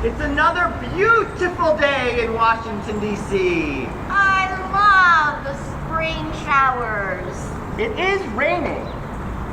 It's another beautiful day in Washington, D.C. I love the spring showers. It is raining.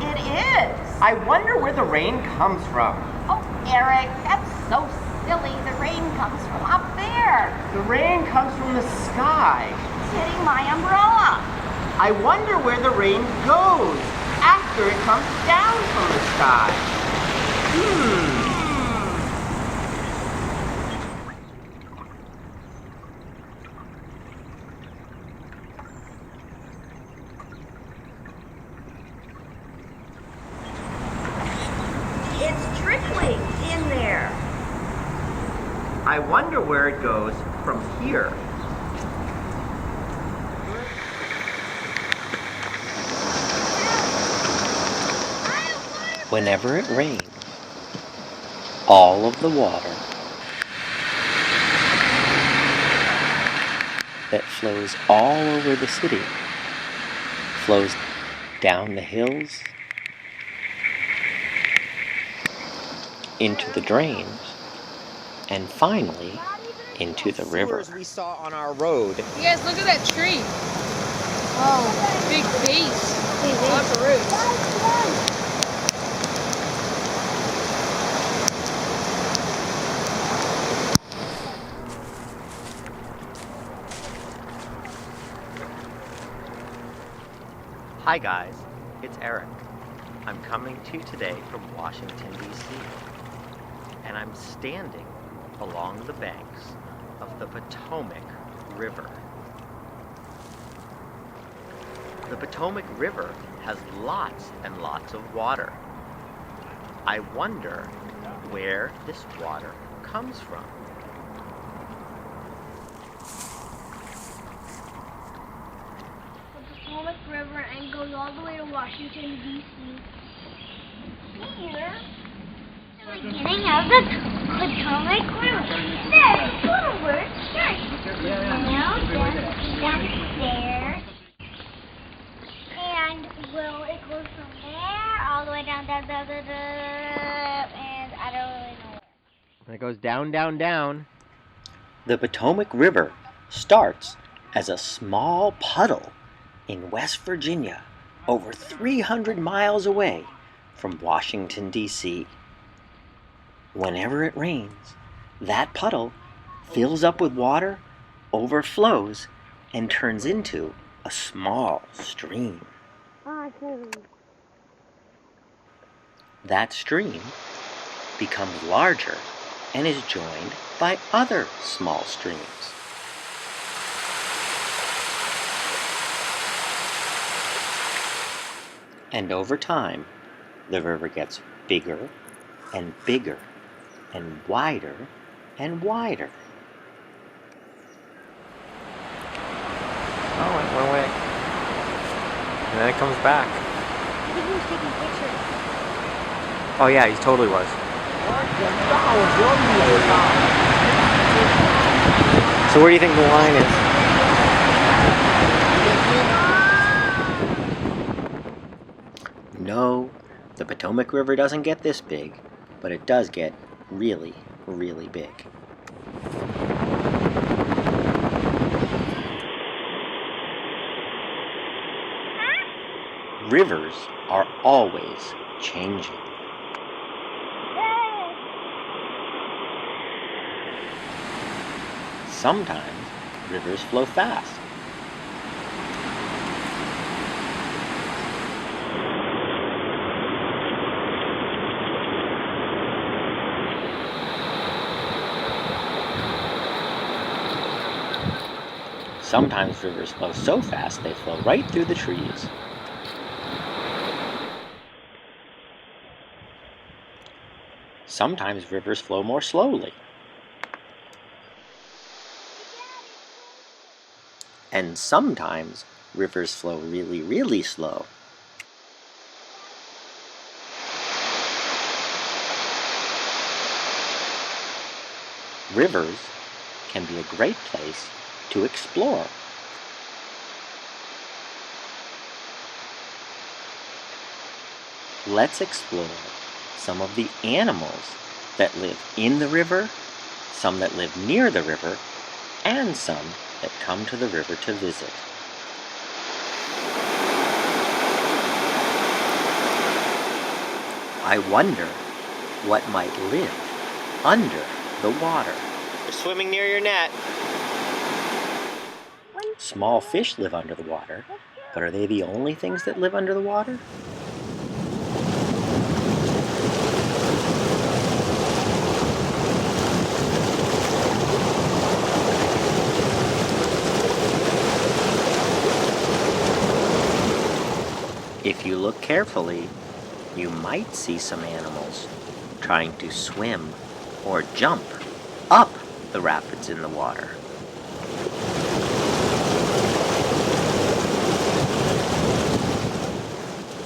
It is. I wonder where the rain comes from. Oh, Eric, that's so silly. The rain comes from up there. The rain comes from the sky. It's hitting my umbrella. I wonder where the rain goes after it comes down from the sky. It's trickling in there. I wonder where it goes from here. Whenever it rains, all of the water that flows all over the city flows down the hills, into the drains, and finally into the river. We saw on our road. You guys, look at that tree. Oh, big base. Lots of roots. Hi guys, it's Eric. I'm coming to you today from Washington, D.C. and I'm standing along the banks of the Potomac River. The Potomac River has lots and lots of water. I wonder where this water comes from. Potomac River and goes all the way to Washington, D.C. Here, the beginning of the Potomac River. There's little word church. Now downstairs. And it goes from there all the way down, and I don't really know where. And it goes down, down, down. The Potomac River starts as a small puddle in West Virginia, over 300 miles away from Washington, D.C. Whenever it rains, that puddle fills up with water, overflows, and turns into a small stream. That stream becomes larger and is joined by other small streams. And over time, the river gets bigger and bigger and wider and wider. Oh, it went away. And then it comes back. I think he was taking pictures. Oh yeah, he totally was. So where do you think the line is? No, the Potomac River doesn't get this big, but it does get really, really big. Rivers are always changing. Sometimes rivers flow fast. Sometimes rivers flow so fast they flow right through the trees. Sometimes rivers flow more slowly. And sometimes rivers flow really, really slow. Rivers can be a great place to explore. Let's explore some of the animals that live in the river some that live near the river, and some that come to the river to visit. I wonder what might live under the water. You're swimming near your net. Small fish live under the water, but are they the only things that live under the water? If you look carefully, you might see some animals trying to swim or jump up the rapids in the water.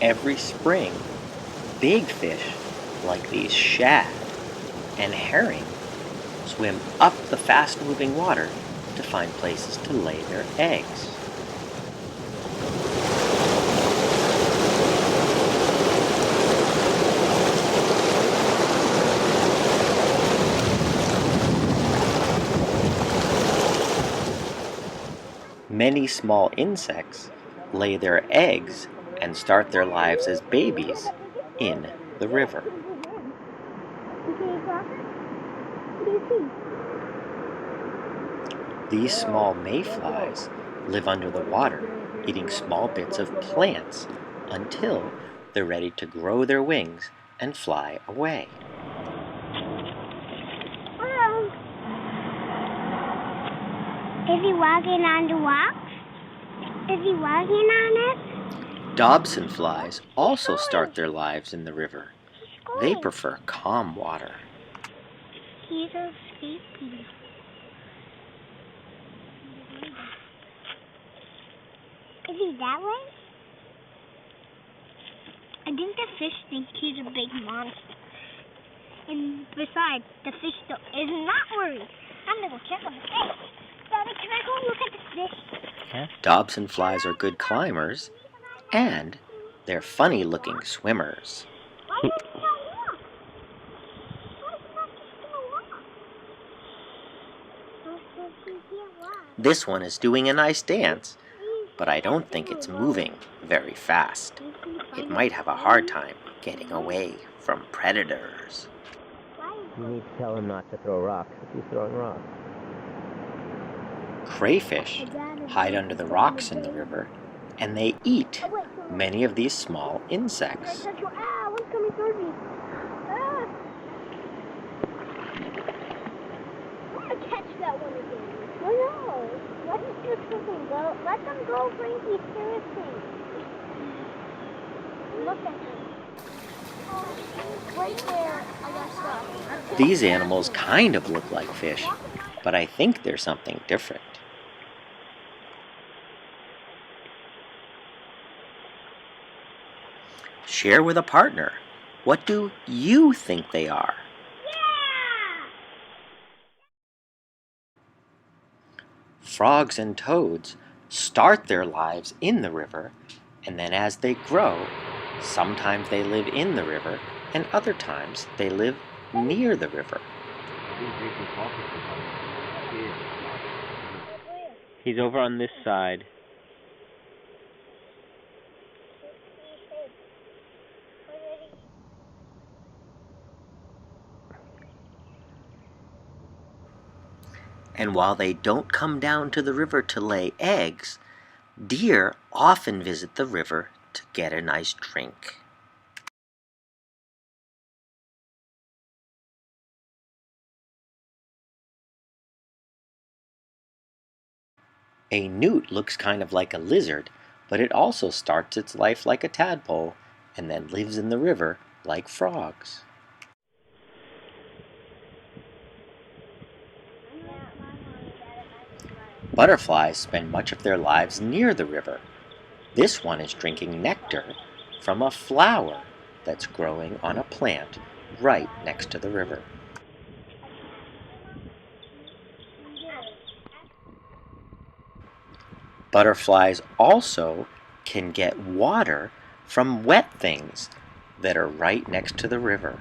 Every spring, big fish like these shad and herring swim up the fast-moving water to find places to lay their eggs. Many small insects lay their eggs and start their lives as babies in the river. These small mayflies live under the water, eating small bits of plants until they're ready to grow their wings and fly away. Is he walking on the rocks? Is he walking on it? Dobson flies also start their lives in the river. They prefer calm water. He's escaping. Is he that way? I think the fish think he's a big monster. And besides, the fish is not worried. I'm gonna go check on the fish. Daddy, can I go look at the fish? Dobson flies are good climbers, and they're funny-looking swimmers. Why is it not walk? Why is it not just gonna walk? This one is doing a nice dance, but I don't think it's moving very fast. It might have a hard time getting away from predators. You need to tell him not to throw rocks if he's throwing rocks. Crayfish hide under the rocks in the river, and they eat many of these small insects. One's coming towards me. I want to catch that one again. No. Let them go. Let them go, Frankie. Seriously. Look at him. Right there. I got stuck. These animals kind of look like fish, but I think they're something different. Share with a partner. What do you think they are? Yeah! Frogs and toads start their lives in the river, and then as they grow, sometimes they live in the river, and other times they live near the river. He's over on this side. And while they don't come down to the river to lay eggs, deer often visit the river to get a nice drink. A newt looks kind of like a lizard, but it also starts its life like a tadpole and then lives in the river like frogs. Butterflies spend much of their lives near the river. This one is drinking nectar from a flower that's growing on a plant right next to the river. Butterflies also can get water from wet things that are right next to the river.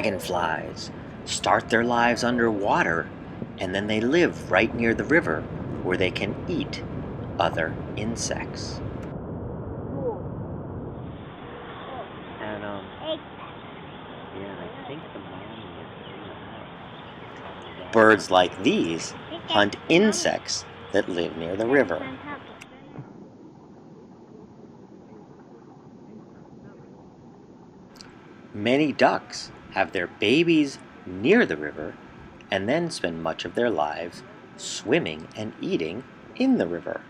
Dragonflies start their lives underwater, and then they live right near the river where they can eat other insects. And I think the mommy is in the house. Birds like these hunt insects that live near the river. Many ducks have their babies near the river and then spend much of their lives swimming and eating in the river.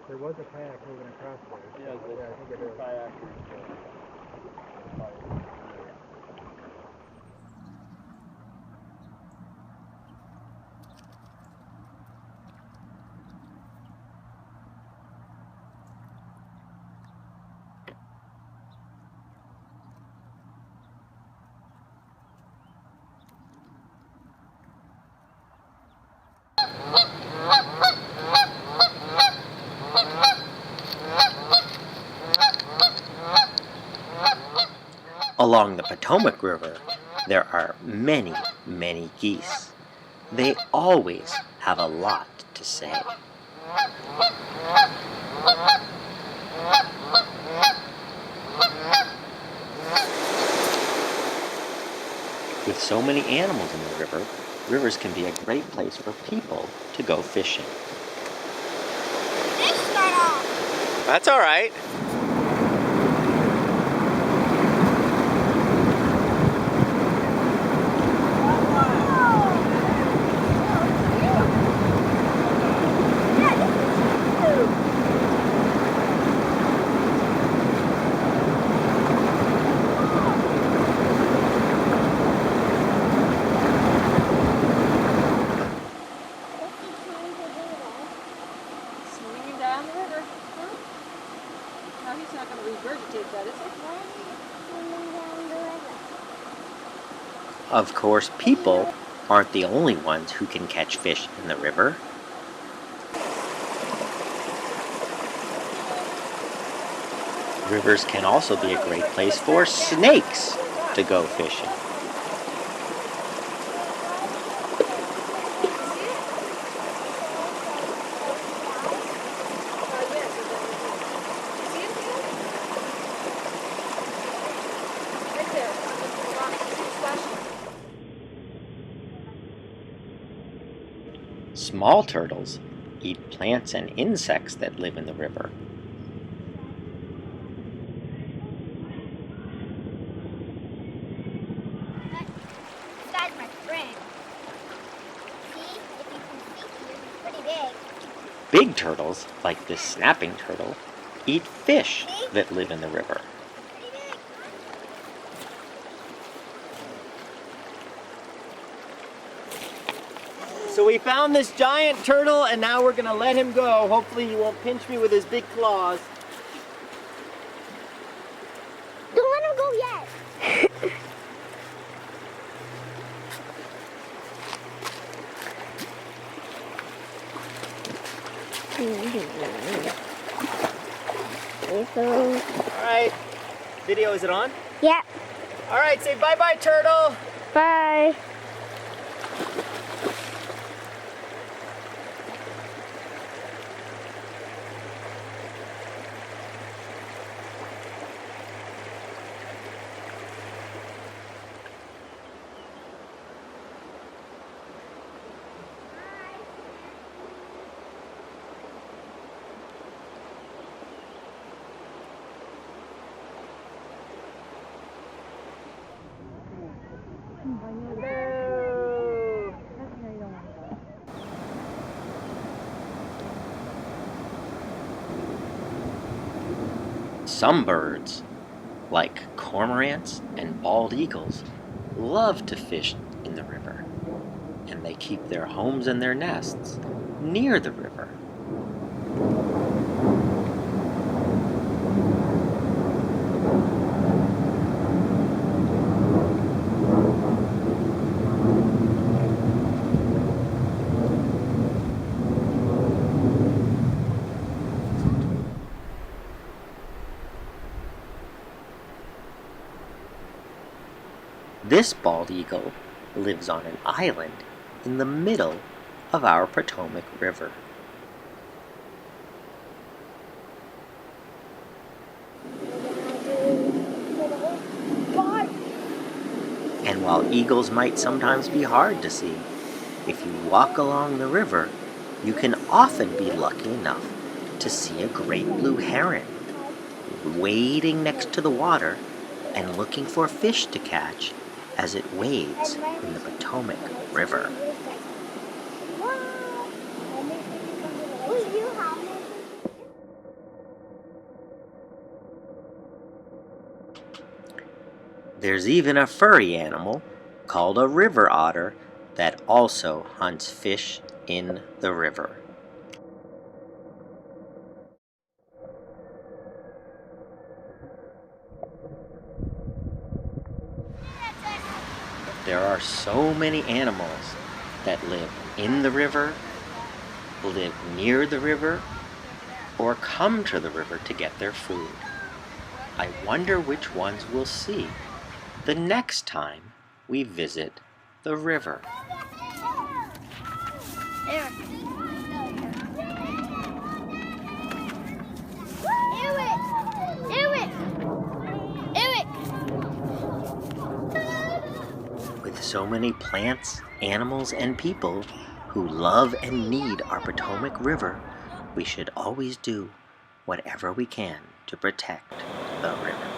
There was a kayak moving across there. Yeah, I think it is. Kayakers. Along the Potomac River, there are many, many geese. They always have a lot to say. With so many animals in the river, rivers can be a great place for people to go fishing. Fish start off. That's all right. Swinging down the river. Huh? No, he's not going to regurgitate that, is he? Of course, people aren't the only ones who can catch fish in the river. Rivers can also be a great place for snakes to go fishing. Small turtles eat plants and insects that live in the river. This guy's my friend. See? If you can see, he's pretty big. Big turtles, like this snapping turtle, eat fish that live in the river. Pretty big. So we found this giant turtle and now we're gonna let him go. Hopefully he won't pinch me with his big claws. Don't let him go yet. Alright. Video, is it on? Yeah. Alright, say bye-bye, turtle. Bye. Some birds, like cormorants and bald eagles, love to fish in the river, and they keep their homes and their nests near the river. This bald eagle lives on an island in the middle of our Potomac River. And while eagles might sometimes be hard to see, if you walk along the river, you can often be lucky enough to see a great blue heron wading next to the water and looking for fish to catch as it wades in the Potomac River. There's even a furry animal called a river otter that also hunts fish in the river. There are so many animals that live in the river, live near the river, or come to the river to get their food. I wonder which ones we'll see the next time we visit the river. With so many plants, animals, and people who love and need our Potomac River, we should always do whatever we can to protect the river.